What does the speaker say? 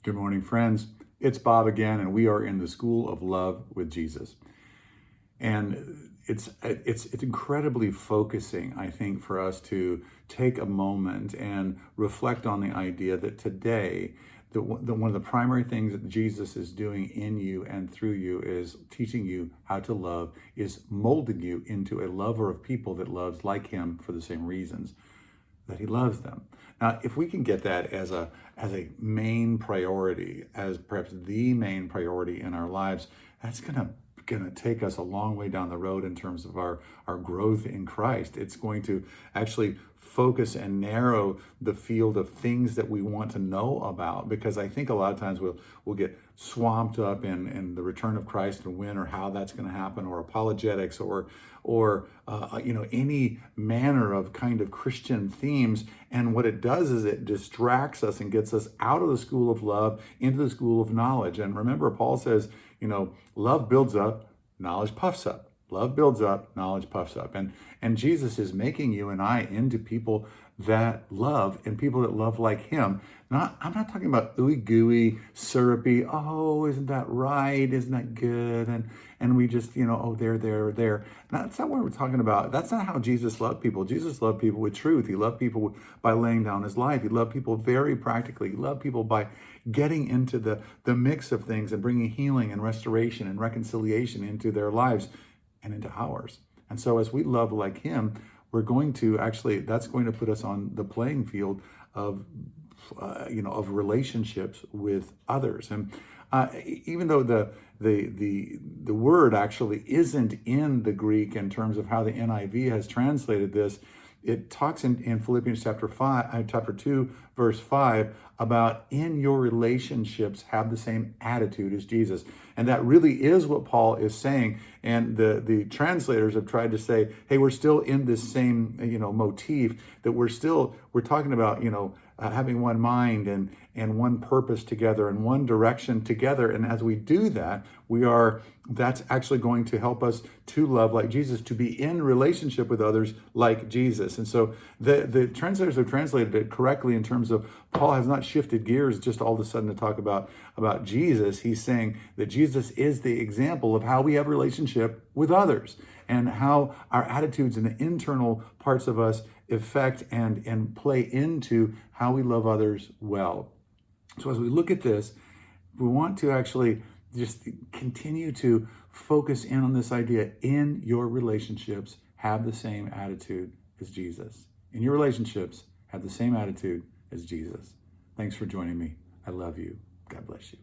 Good morning, friends. It's Bob again, and we are in the School of Love with Jesus. And it's incredibly focusing, I think, for us to take a moment and reflect on the idea that today, one of the primary things that Jesus is doing in you and through you is teaching you how to love, is molding you into a lover of people that loves like him for the same reasons that he loves them. Now, if we can get that as a main priority, as perhaps the main priority in our lives, that's gonna take us a long way down the road in terms of our growth in Christ. It's going to actually focus and narrow the field of things that we want to know about, because I think a lot of times we'll get swamped up in the return of Christ and when or how that's going to happen, or apologetics, or any manner of kind of Christian themes. And what it does is it distracts us and gets us out of the school of love into the school of knowledge. And remember, Paul says, love builds up, knowledge puffs up. Love builds up, knowledge puffs up. And Jesus is making you and I into people that love, and people that love like him. I'm not talking about ooey gooey, syrupy, oh, isn't that right? Isn't that good? And we just, there. That's not what we're talking about. That's not how Jesus loved people. Jesus loved people with truth. He loved people by laying down his life. He loved people very practically. He loved people by getting into the mix of things and bringing healing and restoration and reconciliation into their lives and into ours. And so as we love like him, we're going to that's going to put us on the playing field of relationships with others. And even though the word actually isn't in the Greek in terms of how the NIV has translated this, it talks in Philippians chapter 2, verse 5, about in your relationships have the same attitude as Jesus. And that really is what Paul is saying. And the translators have tried to say, hey, we're still in this same, motif, that we're talking about, having one mind and one purpose together and one direction together. And as we do that, that's actually going to help us to love like Jesus, to be in relationship with others like Jesus. And so the translators have translated it correctly in terms of Paul has not shifted gears just all of a sudden to talk about Jesus. He's saying that Jesus is the example of how we have relationship with others, and how our attitudes and the internal parts of us affect and play into how we love others well. So as we look at this, we want to actually just continue to focus in on this idea: in your relationships, have the same attitude as Jesus. In your relationships, have the same attitude as Jesus. Thanks for joining me. I love you. God bless you.